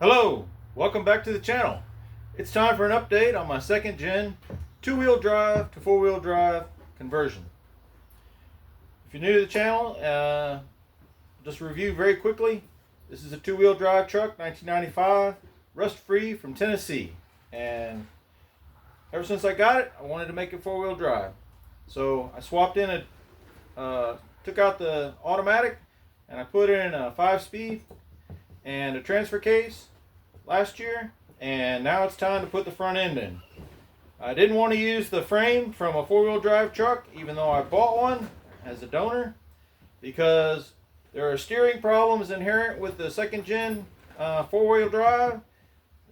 Hello, welcome back to the channel. It's time for an update on my second gen two-wheel drive to four-wheel drive conversion. If you're new to the channel, just review very quickly. This is a two-wheel drive truck, 1995, rust-free from Tennessee. And ever since I got it, I wanted to make it four-wheel drive. So I swapped in took out the automatic and I put in a 5-speed and a transfer case last year, and now it's time to put the front end in. I didn't want to use the frame from a four-wheel drive truck, even though I bought one as a donor, because there are steering problems inherent with the second gen four-wheel drive.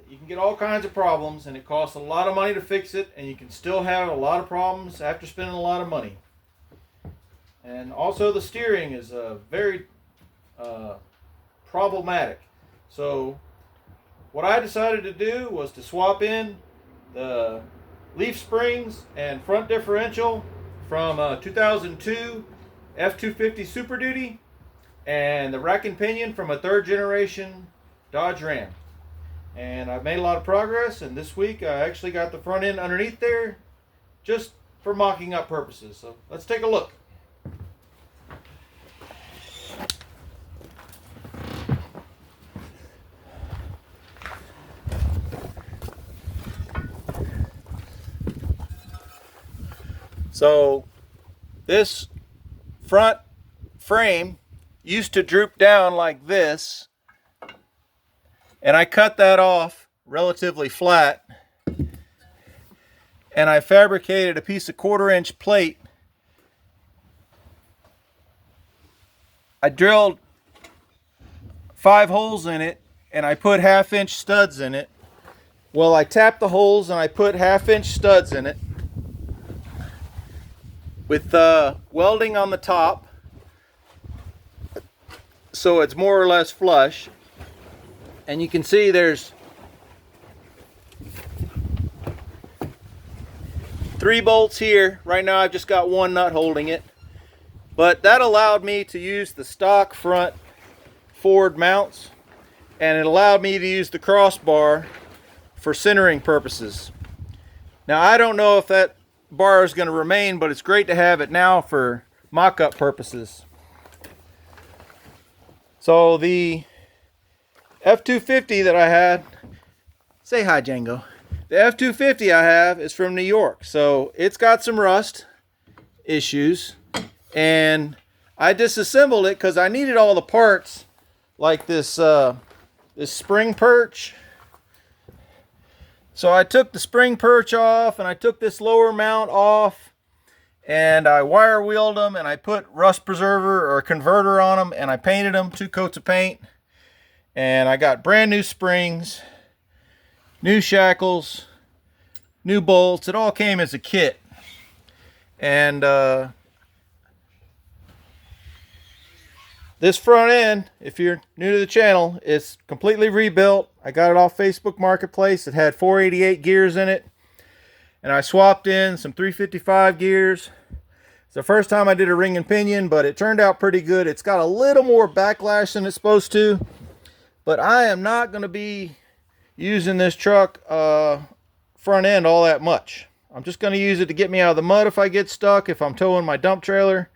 You can get all kinds of problems, and it costs a lot of money to fix it, and you can still have a lot of problems after spending a lot of money. And also the steering is very problematic. So what I decided to do was to swap in the leaf springs and front differential from 2002 F250 Super Duty and the rack and pinion from a third generation Dodge Ram. And I've made a lot of progress, and this week I actually got the front end underneath there just for mocking up purposes. So let's take a look. So this front frame used to droop down like this, and I cut that off relatively flat, and I fabricated a piece of 1/4-inch plate. I drilled 5 holes in it, and I put 1/2-inch studs in it. Well, I tapped the holes and I put 1/2-inch studs in it with welding on the top, so it's more or less flush. And you can see there's 3 bolts here. Right now I've just got 1 nut holding it, but that allowed me to use the stock front forward mounts, and it allowed me to use the crossbar for centering purposes. Now I don't know if that bar is going to remain, but it's great to have it now for mock-up purposes. So the F250 that I had, say hi Django, the F250 I have is from New York, so it's got some rust issues, and I disassembled it because I needed all the parts, like this this spring perch. So I took the spring perch off, and I took this lower mount off, and I wire wheeled them, and I put rust preserver or converter on them, and I painted them 2 coats of paint. And I got brand new springs, new shackles, new bolts. It all came as a kit. And this front end, if you're new to the channel, is completely rebuilt. I got it off Facebook Marketplace. It had 488 gears in it, and I swapped in some 355 gears. It's the first time I did a ring and pinion, but it turned out pretty good. It's got a little more backlash than it's supposed to, but I am not going to be using this truck front end all that much. I'm just going to use it to get me out of the mud if I get stuck, if I'm towing my dump trailer,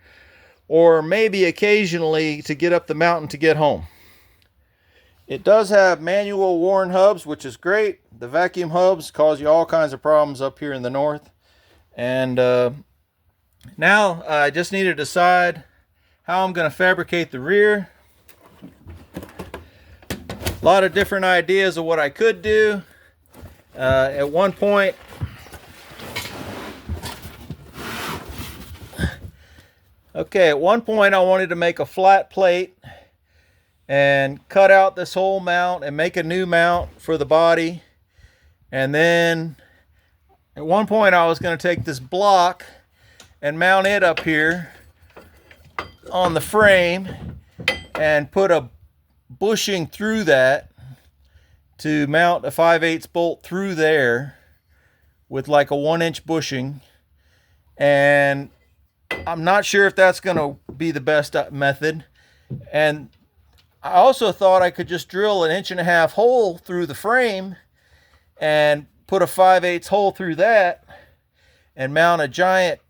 or maybe occasionally to get up the mountain to get home. It does have manual worn hubs, which is great. The vacuum hubs cause you all kinds of problems up here in the north. And now I just need to decide how I'm going to fabricate the rear. A lot of different ideas of what I could do. At one point, I wanted to make a flat plate and cut out this whole mount and make a new mount for the body. And then at one point I was going to take this block and mount it up here on the frame and put a bushing through that to mount a 5/8 bolt through there with like a 1-inch bushing. And I'm not sure if that's going to be the best method. And I also thought I could just drill an 1.5 inch hole through the frame and put a 5/8 hole through that and mount a giant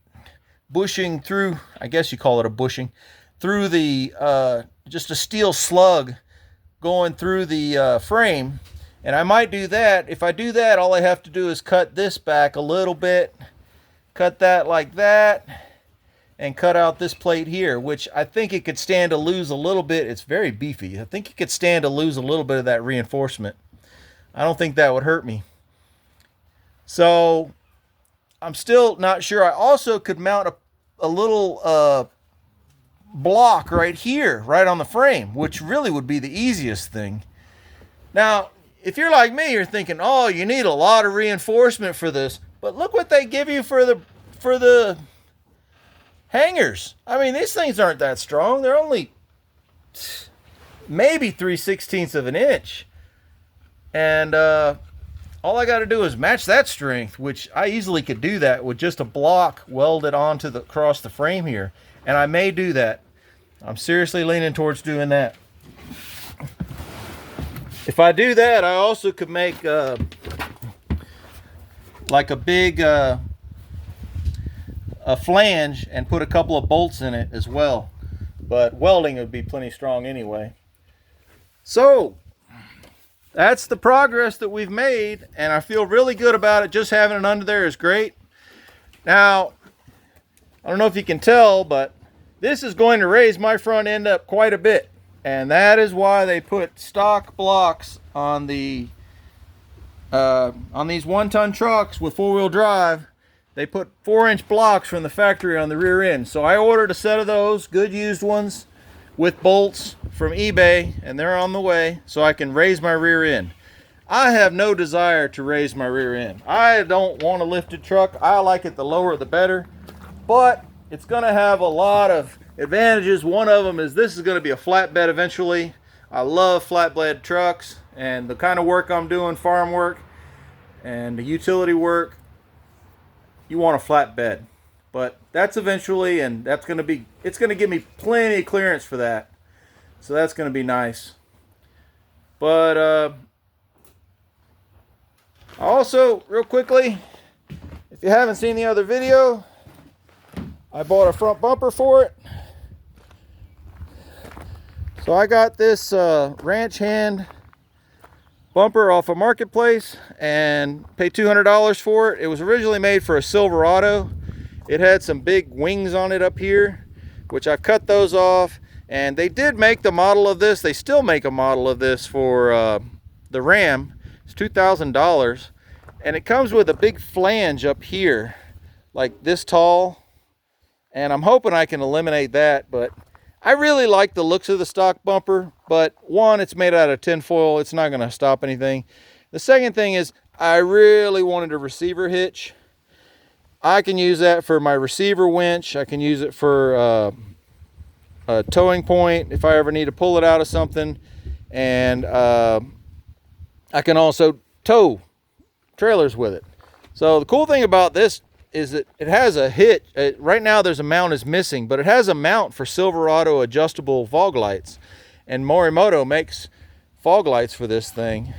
bushing through, I guess you call it a bushing, through the, just a steel slug going through the frame. And I might do that. If I do that, all I have to do is cut this back a little bit, cut that like that, and cut out this plate here, which I think it could stand to lose a little bit. It's very beefy. I think it could stand to lose a little bit of that reinforcement. I don't think that would hurt me. So I'm still not sure. I also could mount a little block right here, right on the frame, which really would be the easiest thing. Now, if you're like me, you're thinking, oh, you need a lot of reinforcement for this. But look what they give you for the hangers. I mean, these things aren't that strong. They're only maybe 3/16 of an inch. And all I got to do is match that strength, which I easily could do that with just a block welded onto across the frame here. And I may do that. I'm seriously leaning towards doing that. If I do that, I also could make like a big a flange and put a couple of bolts in it as well. But welding would be plenty strong anyway. So that's the progress that we've made, and I feel really good about it. Just having it under there is great. Now, I don't know if you can tell, but this is going to raise my front end up quite a bit. And that is why they put stock blocks on the on these 1-ton trucks with 4-wheel drive. They put 4-inch blocks from the factory on the rear end. So I ordered a set of those, good used ones, with bolts from eBay, and they're on the way, so I can raise my rear end. I have no desire to raise my rear end. I don't want a lifted truck. I like it the lower the better, but it's going to have a lot of advantages. One of them is this is going to be a flatbed eventually. I love flatbed trucks, and the kind of work I'm doing, farm work and the utility work, you want a flatbed. But that's eventually, and that's going to be, it's going to give me plenty of clearance for that. So that's going to be nice. But also, real quickly, if you haven't seen the other video, I bought a front bumper for it. So I got this ranch hand bumper off of Marketplace and paid $200 for it. It was originally made for a Silverado. It had some big wings on it up here, which I've cut those off. And they did make the model of this. They still make a model of this for the Ram. It's $2,000. And it comes with a big flange up here, like this tall. And I'm hoping I can eliminate that. But I really like the looks of the stock bumper. But one, it's made out of tin foil. It's not going to stop anything. The second thing is I really wanted a receiver hitch. I can use that for my receiver winch. I can use it for a towing point if I ever need to pull it out of something. And I can also tow trailers with it. So the cool thing about this is that it has a hitch. Right now there's a mount is missing, but it has a mount for Silverado adjustable fog lights. And Morimoto makes fog lights for this thing.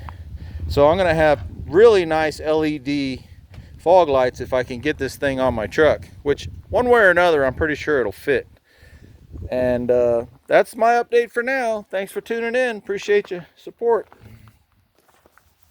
So I'm going to have really nice LED fog lights if I can get this thing on my truck, which one way or another I'm pretty sure it'll fit. And that's my update for now. Thanks for tuning in. Appreciate your support.